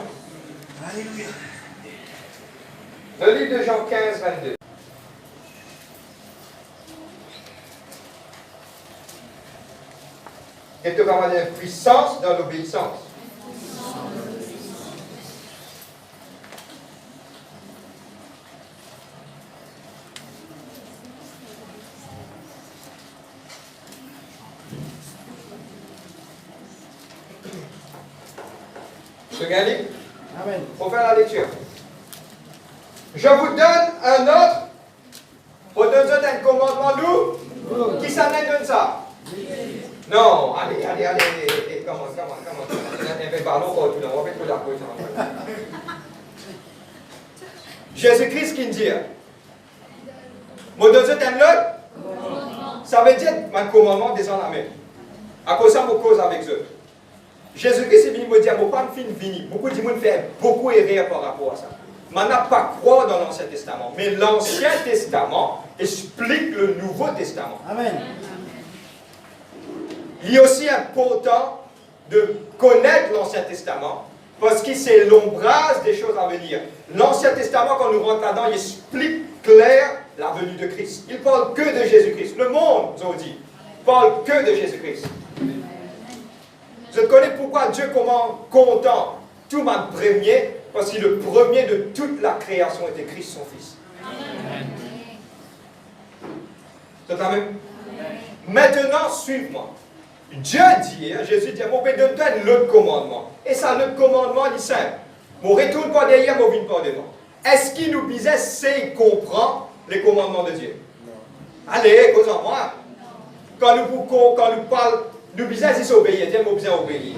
Alléluia. Le livre de Jean 15, 22. Et tu vas avoir une puissance dans l'obéissance. Je gagne. Amen. Pour faire la lecture. Je vous donne un autre. Pour donner un commandement nous. Qui s'en donne ça? Non, allez. Comment. Jésus-Christ qui dit. Mon Dieu, c'est un autre. Ça veut dire un commandement descend la main. À cause de ça, je cause avec eux. Jésus-Christ est venu me dire, je ne pas venir. Beaucoup de gens font beaucoup erreur par rapport à ça. Mais on n'a pas croire dans l'Ancien Testament. Mais l'Ancien Testament explique le Nouveau Testament. Amen. Il est aussi important de connaître l'Ancien Testament parce que c'est l'ombrage des choses à venir. L'Ancien Testament, quand nous rentrons là-dedans, il explique clair la venue de Christ. Il ne parle que de Jésus-Christ. Le monde, aujourd'hui, ne parle que de Jésus-Christ. Je connais pourquoi Dieu commande content tout ma premier, parce que le premier de toute la création était Christ, son Fils. C'est la même. Maintenant, suive-moi. Dieu dit, Jésus dit, mon Père donne-toi l'autre commandement. Et ça, l'autre commandement, il est simple. Je ne retourne pas derrière, je ne viens pas devant. Est-ce qu'il nous disait, c'est comprend les commandements de Dieu? Non. Allez, cause-en-moi. Quand nous parlons, nous disons, c'est obéir. Dieu nous besoin obéir.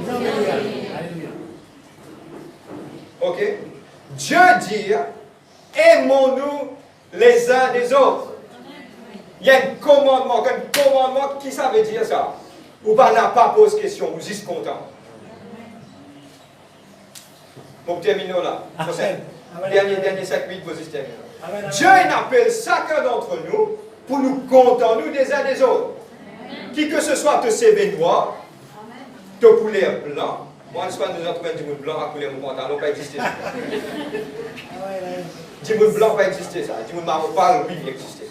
Ok? Dieu dit, aimons-nous les uns des autres. Il y a un commandement qui ça veut dire ça? Ou pas n'a pas posé question, vous êtes content. Bon, terminons là. Dernier 5-8, vous êtes terminé. Dieu appelle chacun d'entre nous pour nous contenter nous des uns des autres. Qui que ce soit de CV noir, de couleur blanc. Moi, je ne suis pas nous entraînons du monde blanc à couleur mon pantalon, pas exister. Du monde blanc, pas exister ça. Du monde marron, pas oui, exister.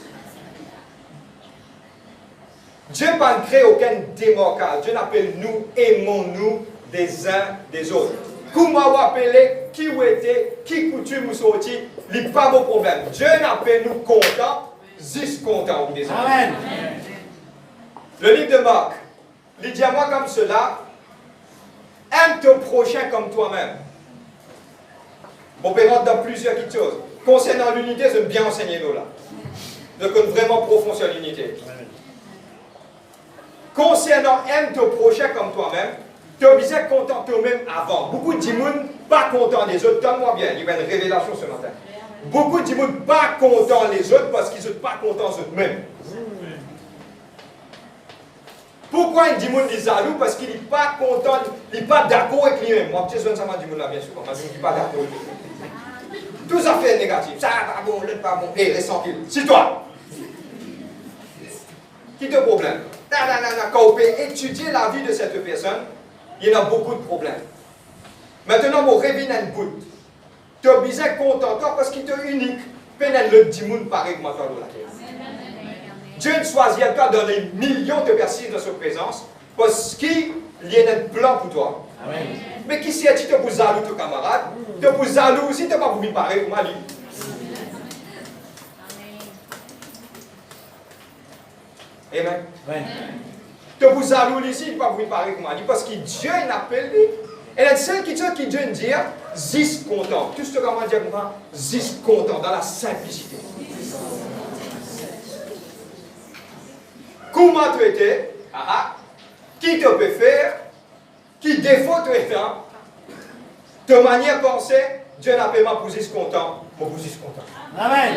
Dieu n'a créé aucun démocrate. Dieu appelle nous, aimons-nous des uns des autres. Comment vous appelez, qui vous était, qui coutume vous sorti, il n'y a pas de problème. Dieu appelle nous contents, juste contents. Amen. Le livre de Marc, il dit à moi comme cela, aime ton prochain comme toi-même. On peut rentrer dans plusieurs petites choses. Concernant l'unité, je vais bien enseigner nous là. Je connais vraiment profond sur l'unité. Concernant aime ton prochain comme toi-même, tu es obligé de contenter toi-même avant. Beaucoup de gens pas contents des autres. Donne-moi bien, il y a une révélation ce matin. Beaucoup de gens pas contents les autres parce qu'ils ne sont pas contents eux-mêmes. Pourquoi il dit qu'il est jaloux? Parce qu'il n'est pas content, il n'est pas d'accord avec lui-même. Moi, je suis ça m'a dit là bien sûr. Moi, je ne suis pas d'accord avec lui. Tout ça fait négatif. Ça va pas bon, l'autre pas bon. Hé, reste tranquille. C'est toi. Qui te problème? Quand on peut étudier la vie de cette personne, il y en a beaucoup de problèmes. Maintenant, on revient à une goutte. Tu es obligé de contenter parce qu'il est unique. Peine le dimoun pareil comme toi la terre. Dieu ne choisit pas dans les millions de personnes dans sa présence parce qu'il y a un plan pour toi. Amen. Mais qui si tu te pour jaloux ton camarade, tu pour jaloux aussi, tu n'as pas pour pareil comme lui. Amen. Tu pour jaloux ici, tu n'as pas pour pareil comme lui parce que Dieu n'appelle lui. Et la seule question qui Dieu dit, juste content. Tout ce que je dire, juste content dans la simplicité. Comment tu étais? Qui te peut faire? Qui défaut tu es de manière pensée, Dieu n'a pas ma position content, mon position content. Amen.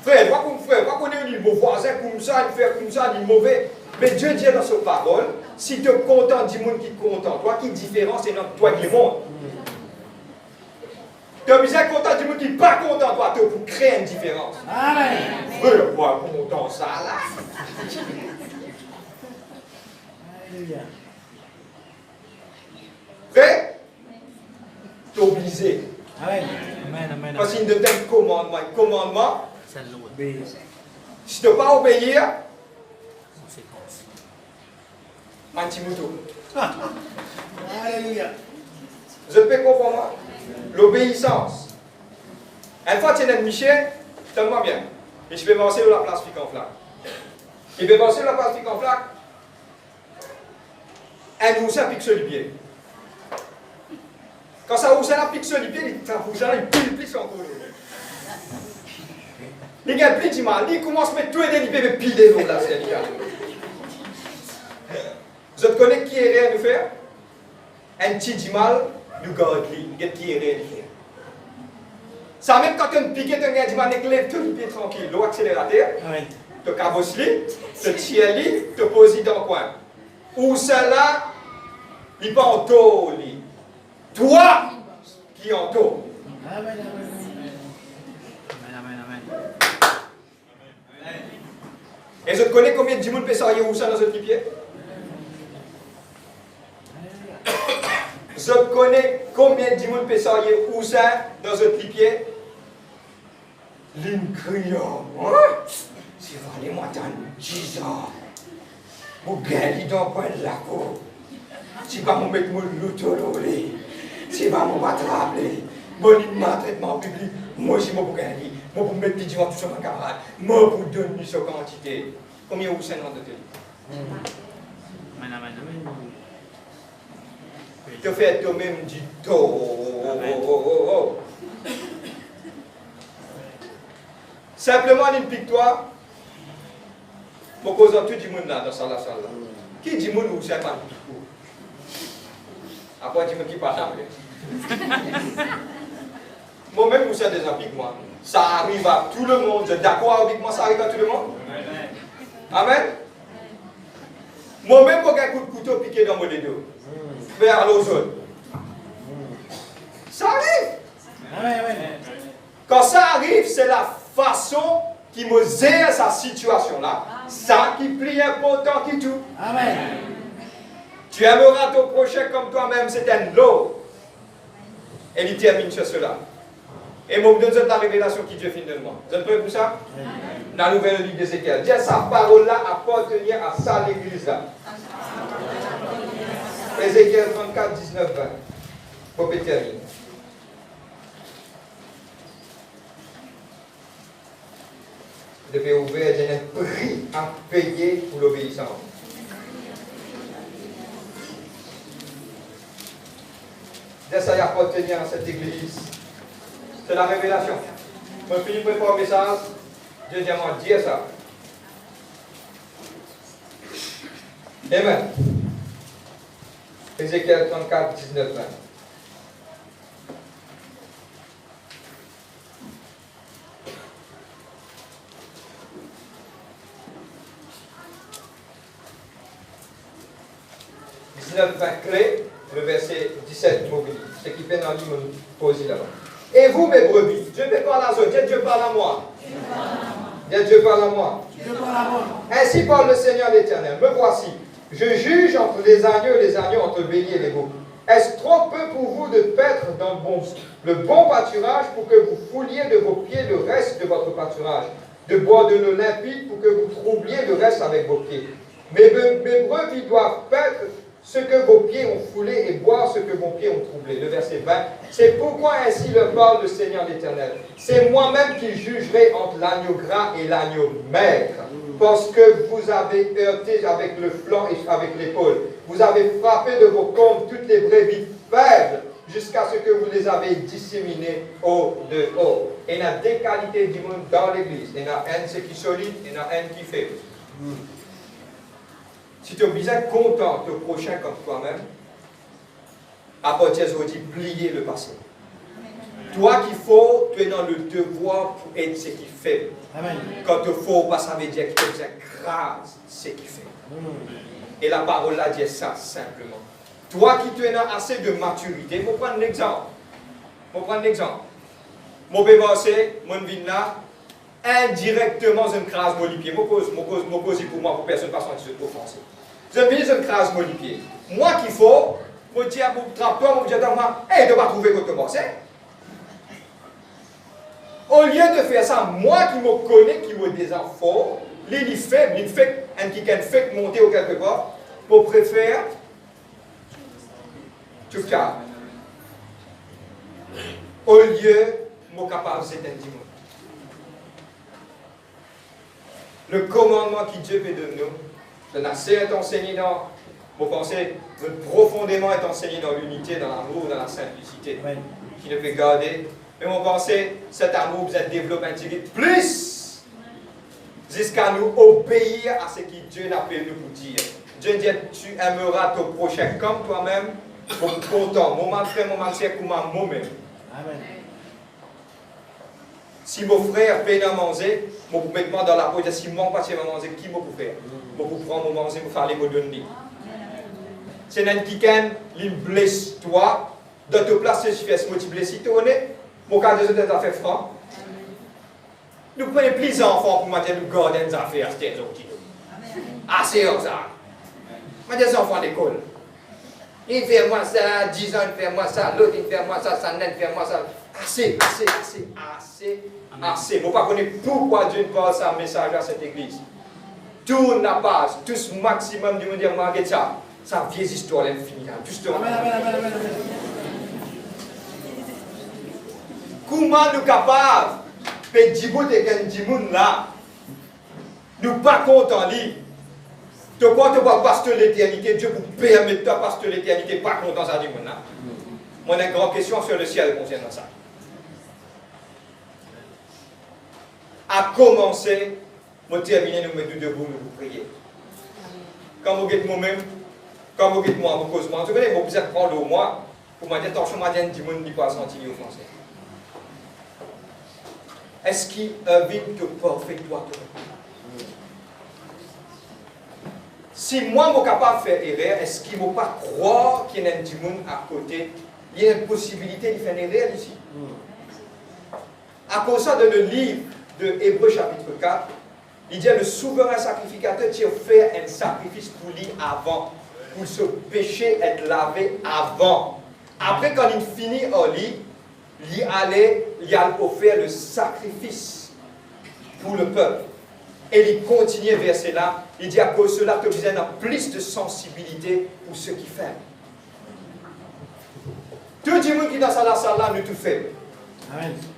Frère, pas qu'on est mon voisin comme ça, il fait comme ça, il est mauvais. Mais Dieu dit dans sa parole, si tu es content du monde qui est content, toi qui es différent, c'est notre toi qui est monde. Tu es obligé d'être content du monde qui n'est pas content, toi, pour créer une différence. Amen. Frère, moi, content ça là. Frère, tu es obligé. Amen. Parce qu'il te donne un commandement. Un commandement, si tu ne peux pas obéir, un petit mouton. Alléluia. Je peux comprendre l'obéissance. Une fois que tu es un Michel, tellement bien. Et je vais avancer sur la place pique en flaque. Je vais avancer sur la place pique en flaque. Un oursin pique sur le pied. Quand ça oursin pique sur le pied, il pile plus encore. Il y a plus de mal. Il commence à mettre tout et il peut piler l'eau là, c'est délicat. Vous connaissez qui est rien de faire? Un petit mal, nous garde lui. Il y a qui est rien de faire. Ça même quand on pique, on a du mal, on lève tout le pied tranquille, l'eau accélérateur. te cabosli, te tieli, te posi dans le coin. Ou cela, il pas en taux, toi qui en taux. Amen. Et je connais combien de gens peut s'arriver où ça dans ce pied? Je connais combien de gens peut s'arriver où ça dans ce pied? L'incriant. C'est vraiment dans 10 ans. Mon gars, il doit pas être là. C'est pas mon mettre mon loutololé. C'est pas mon battrable. Mon traitement public. Moi, je suis mon gagner. Moi, pour mettre des gens tout sur ma camarade. Moi, pour donner cette quantité. Combien vous savez dans le tu fais toi-même du tout. Simplement une victoire. Pour cause tout le monde là dans la salle. Qui dit monde ou c'est pas du tout? Après, dis moi qui parle. Moi-même, vous savez des amis que moi. Ça arrive à tout le monde. Vous êtes d'accord avec moi? Ça arrive à tout le monde? Amen. Moi-même, quand j'ai un coup de couteau piqué dans mon dos, vers l'autre zone. Ça arrive. Amen. Quand ça arrive, c'est la façon qui me gère sa situation là. Ça qui plie important qui tout. Amen. Tu aimeras ton prochain comme toi-même, c'est un lot. Et il termine sur cela. Et moi, je vous donne la révélation qui Dieu finit de moi. Vous êtes prêts pour ça? Dans la nouvelle livre d'Ézéchiel. Dieu, sa parole-là appartenait à ça, l'église-là. Ézéchiel 34, 19, 20. Pour terminer. Vous devez ouvrir, il y a un prix à payer pour l'obéissance. Dieu, ça appartenait à cette église. C'est la révélation. Je finis de préparer un message. Deuxièmement, dire ça. Amen. Ézéchiel 34, 19, 20. Clé, le verset 17 mobilise. Ce qui fait dans le livre posé là-bas. Et vous, mes brebis, Dieu ne parle à eux, Dieu parle à moi. Dieu parle à moi. Ainsi parle le Seigneur l'Éternel. Me voici. Je juge entre les agneaux entre le bélier et les veaux. Est-ce trop peu pour vous de paître dans le bon pâturage pour que vous fouliez de vos pieds le reste de votre pâturage, de boire de l'eau limpide pour que vous troubliez le reste avec vos pieds. Mes brebis doivent paître ce que vos pieds ont foulé et boire ce que vos pieds ont troublé. Le verset 20. C'est pourquoi ainsi leur parle le Seigneur l'Éternel. C'est moi-même qui jugerai entre l'agneau gras et l'agneau maigre. Parce que vous avez heurté avec le flanc et avec l'épaule. Vous avez frappé de vos cornes toutes les brebis faibles jusqu'à ce que vous les avez disséminées au dehors. Et il y a deux qualités du monde dans l'église. Il y en a un qui est solide, il y en a un qui est faible. Si tu es bien content de ton prochain comme toi-même, à partir d'aujourd'hui, plier le passé. Toi qu'il faut, tu es dans le devoir pour être ce qui fait. Amen. Quand il faut, ça veut dire que tu es grâce ce qui fait. Et la parole là dit ça simplement. Toi qui tu es dans assez de maturité, je vais prendre l'exemple. Mon bébé, mon vin là, indirectement, je me crase mon pied. Je pose pour moi, pour personne ne passe en dessous de français. Je me crase mon pied. Moi qu'il faut, je dis à mon tracteur, je dis à moi, hey, tu vas trouver que tu commences. Au lieu de faire ça, moi qui me connais, qui me des enfants, les faibles, qui fait monter au quelque part, pour préférer tout cas. Au lieu, je suis capable de s'éteindre. Le commandement que Dieu fait de nous, c'est assez est enseigné dans vos pensées, profondément est enseigné dans l'unité, dans l'amour, dans la simplicité, qui ne peut garder. Mais mon pensée, cet amour vous êtes développé plus jusqu'à nous obéir à ce que Dieu appelle nous pour dire. Dieu dit, tu aimeras ton prochain comme toi-même, pour content, moment frère, moment frère, comme moi-même. Amen. Si mon frère peine à manger, je peux mettre dans la peau, si mon pas à manger, qui me peut faire? Je peux prendre mon manger, je peux faire les mots de donner. C'est un qui qui blesse toi, dans ta place, je fais ce que tu blesses, tu connais? Mon cas de ça, fait franc. Nous prenons plus d'enfants pour mettre nous garder des affaires, c'est autres. Assez ça. Moi, des enfants d'école. Il fait moi ça, 10 ans, il fait moi ça, l'autre, il fait moi ça, ça il fait moi ça. Assez. Je ne sais pas pourquoi Dieu parle ça message à cette église. Tout n'a pas, tout ce maximum du monde dire, moi, regarde ça. Ça vieille histoire, elle finit là. Justement. Amen. Comment nous sommes capables de dire que là, nous ne sommes pas contents. Tu crois que tu vas passer l'éternité, Dieu vous permet de passer l'éternité, pas content ça dit mon là. Moi, j'ai une grande question sur le ciel concernant ça. À commencer, je terminer, nous mettons debout, nous prier. Quand vous êtes moi-même, quand vous êtes moi, vous causez moi, vous connaissez, vous êtes prendre au moi, pour me dire, attention, je dis, du monde n'est pas senti au français. Est-ce qu'il invite que parfait toi? Si moi, je suis capable de faire erreur, est-ce qu'il ne faut pas croire qu'il y a un petit monde à côté? Il y a une possibilité de faire une erreur ici. À cause de le livre de Hébreux chapitre 4, il dit le souverain sacrificateur qui a fait un sacrifice pour lui avant, pour ce péché être lavé avant. Après, quand il finit en lui, il allait offrir le sacrifice pour le peuple. Et il continue verset là, il dit à cause de cela, tu as besoin d'un plus de sensibilité pour ceux qui font. Tout le monde qui est dans la salle là, nous tout fait.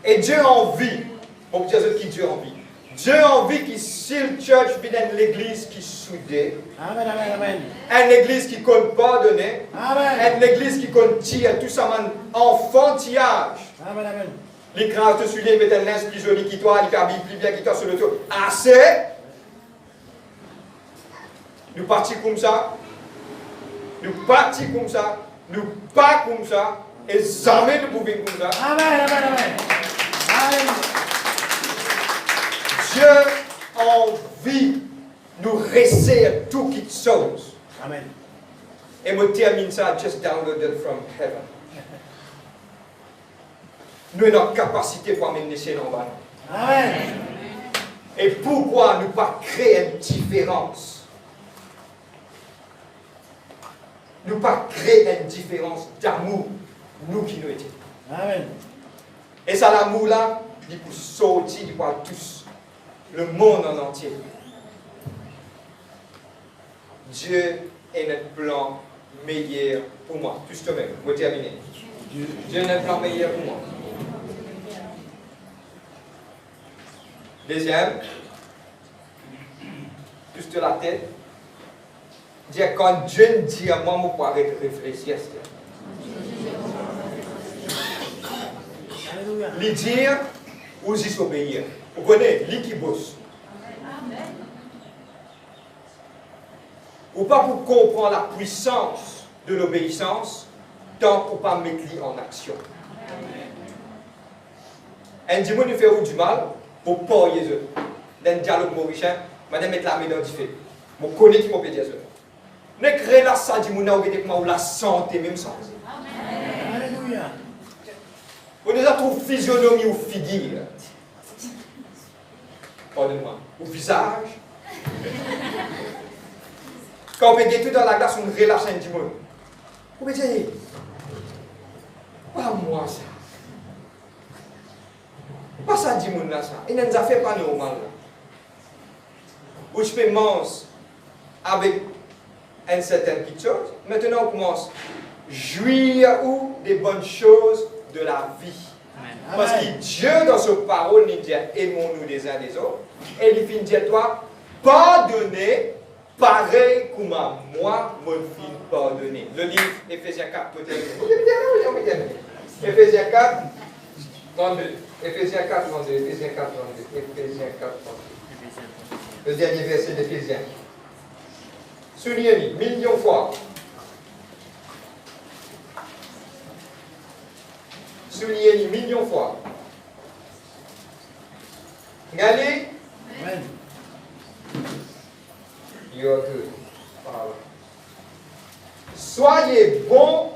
Et Dieu a envie, on peut dire qui Dieu a envie. Dieu a envie que si le church vienne une église qui est soudée, une église qui compte pardonner, une église qui compte tirer, tout ça, un enfantillage. Les crânes te suivent, ils mettent un linge plus joli que toi, ils habillent plus bien que toi sur le tour. Assez. Nous partons comme ça. Nous partons comme ça. Nous pas comme ça. Et jamais nous pouvons comme ça. Amen. Dieu a envie de nous rester toutes les choses. Amen. Et je termine ça, just downloaded from heaven. Nous avons une capacité pour amener ces nombres. Amen. Et pourquoi ne pas créer une différence? Ne pas créer une différence d'amour, nous qui nous étions. Amen. Et ça, l'amour là, il peut sortir de tous, le monde en entier. Dieu est notre plan meilleur pour moi. Juste même, je vais terminer. Dieu est notre plan meilleur pour moi. Deuxième, juste la tête. Dire quand Dieu dit à moi, je peux réfléchir. Lui dire ou juste obéir. Vous connaissez, lui qui bosse. Ou pas pour comprendre la puissance de l'obéissance, tant pour ne pas mettre lui en action. Un dimanche nous fait du mal, pour ne pas y aller. Dans un dialogue mauricien, je vais mettre la main dans le fait. Je connais qui m'a fait dire ça. Ne crée la santé ou la santé même sans. Alléluia. On nous a trouvé physionomie ou figure. Pardonnez-moi. Ou visage. Quand on met tout dans la glace, on relâche un dimanche. Vous me dites, pas moi ça. Pas ça dimanche là ça. Il ne nous a fait pas normal. Où je fais manger avec une certaine petite chose. Maintenant, on commence à jouir des bonnes choses de la vie. Amen. Parce que Dieu, dans sa parole, nous dit aimons-nous les uns des autres. Et il finit dire toi, pardonnez pareil comme moi, mon fils pardonné. Le livre Éphésiens 4, peut-être. Éphésiens 4, 32. Éphésiens 4, 32. Éphésiens 4, 32. Éphésiens 4, 32. Le dernier verset d'Éphésiens. Soulignez-le, millions de fois. Soulignez-le, millions de fois. Gali? Amen. You are good. Voilà. Soyez bons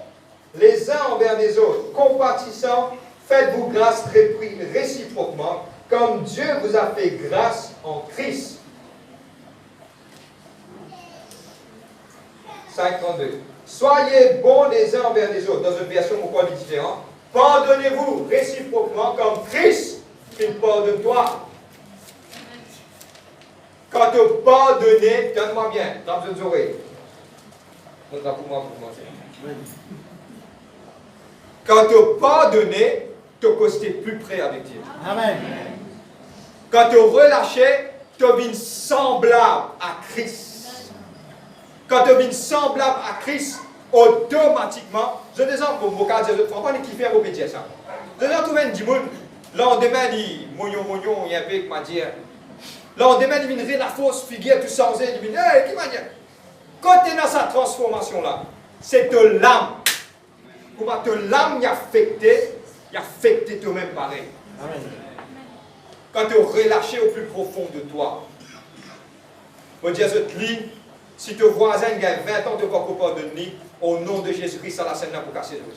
les uns envers les autres, compatissants, faites-vous grâce réciproquement, comme Dieu vous a fait grâce en Christ. 5.32. Soyez bons les uns envers les autres. Dans une version pourquoi dit différent. Pardonnez-vous réciproquement comme Christ qu'il pardonne toi. Quand tu pardonnes, donne-moi bien, dans une oreilles. Montre pour moi pour commencer. Quand tu pardonnes, tu es plus près avec Dieu. Amen. Quand tu relâches, tu es semblable à Christ. Quand tu es semblable à Christ, automatiquement, je descends pour vous dire, je ne comprends pas qui fait répéter ça. Je vais trouver un dimanche, lendemain, il mognon, il y a un peu qui m'a dit. Lendemain, il vient la fausse figure, tout sans elle, il vient, qui m'a dit. Quand tu es dans sa transformation-là, c'est de l'âme. Comment te l'âme y affecté toi-même pareil. Amen. Quand tu es relâché au plus profond de toi. Je dis à cette ligne, si ton voisin a 20 ans de voir copain de nuit, au nom de Jésus-Christ, à la scène pour casser l'autre.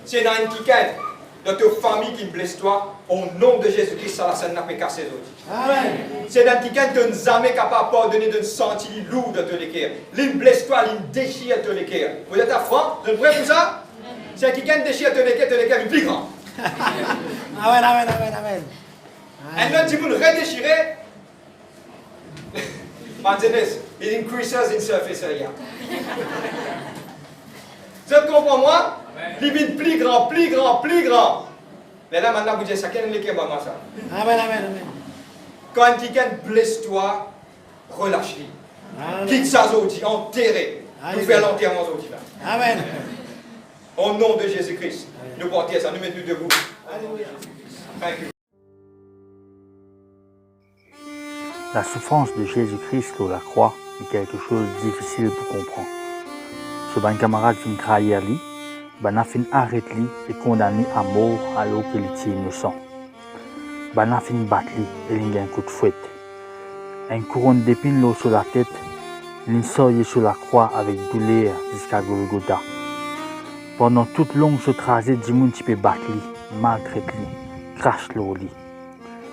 Si il y en a une qui quitte dans ta famille qui me blesse toi, au nom de Jésus-Christ, à la scène pour casser l'autre. Amen. Si il y en a une qui quitte de nous amener capable de pardonner, de nous sentir lourd de te l'équerre. L'une blesse toi, l'une déchire de te l'équerre. Vous êtes à franc? Vous êtes prêts pour ça? Si il y a quelqu'un qui déchire de l'équerre est plus grand. Amen, amen, amen, amen. Un autre dit, vous le redéchirez. Martinez, it increases in surface area. Vous comprenez moi? Il devient plus grand, plus grand, plus grand. Mais là, maintenant, vous dites ça, quel est l'équipe à moi ça? Amen, amen, amen. Quand quelqu'un blesse toi, relâche-le. Amen. Quitte ça, Zodi, enterré. Nous faisons l'enterrement, Zodi là. Amen. Au nom de Jésus-Christ, nous portons ça, nous mettons debout. Alléluia. Thank you. La souffrance de Jésus-Christ sur la croix est quelque chose de difficile pour comprendre. Ce ban camarade fin trahir lui, ban fin arrête lui et condamné à mort alors qu'il était innocent. Ban fin battre lui et il a un coup de fouette. Un couronne d'épines l'eau sur la tête, il sortit sur la croix avec douleur jusqu'à Golgotha. Pendant toute longue ce trajet, Dimoun peut battre lui, maltraite lui, crache l'eau lui.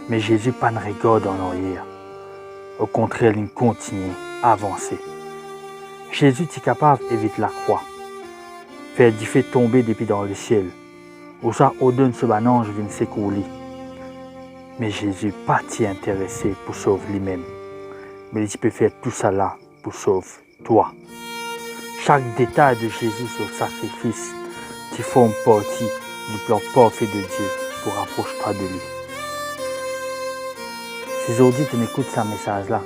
Mais Jésus pas ne regarde en arrière. Au contraire, il continue à avancer. Jésus est capable d'éviter la croix, faire du fait tomber depuis dans le ciel, ou ça ordonne ce ange vient s'écouler. Mais Jésus n'est pas intéressé pour sauver lui-même, mais il peut faire tout ça là pour sauver toi. Chaque détail de Jésus sur le sacrifice qui forme partie du plan parfait de Dieu pour rapprocher toi de lui. Si aujourd'hui tu écoutes ce message-là,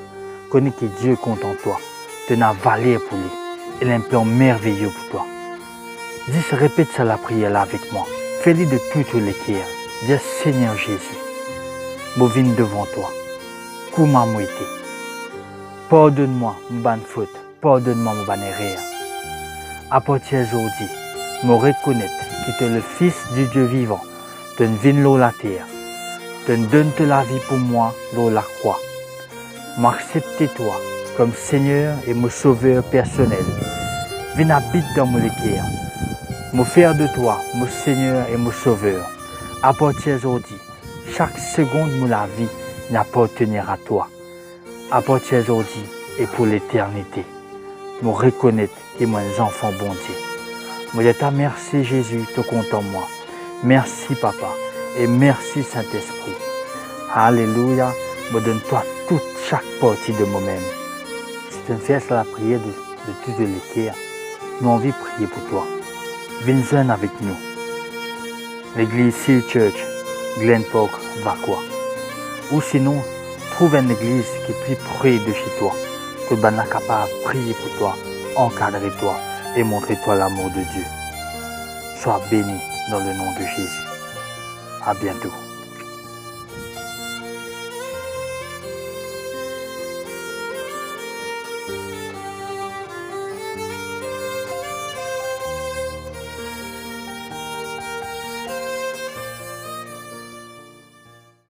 connais que Dieu compte en toi, tu as valeur pour lui, il a un plan merveilleux pour toi. Dis, répète ça la prière là avec moi, fais-le de tout le cœur. Dis, Seigneur Jésus, je viens devant toi, comment moi été. Pardonne-moi mon bonne faute, pardonne-moi mon bonne erreur. À partir d'aujourd'hui, je reconnais que tu es le Fils du Dieu vivant, tu viens de la terre. Tu donnes la vie pour moi dans la croix. M'accepte toi comme Seigneur et mon sauveur personnel. Viens habiter dans mon cœur. Me faire de toi mon Seigneur et mon sauveur. À partir d'aujourd'hui, chaque seconde de la vie n'appartenir à toi. À partir d'aujourd'hui et pour l'éternité. Me reconnaître que moi un enfant bon Dieu. Me dire merci Jésus, tu comptes en moi. Merci Papa. Et merci Saint-Esprit. Alléluia, me donne-toi toute chaque partie de moi-même. Si tu me fais la prière de tout le cœur, nous avons envie de prier pour toi. Viens joindre avec nous. L'église Seal Church, Glen Park, Vacois. Ou sinon, trouve une église qui est plus près de chez toi, que tu es capable de prier pour toi, encadrer toi et montrer toi l'amour de Dieu. Sois béni dans le nom de Jésus. À bientôt.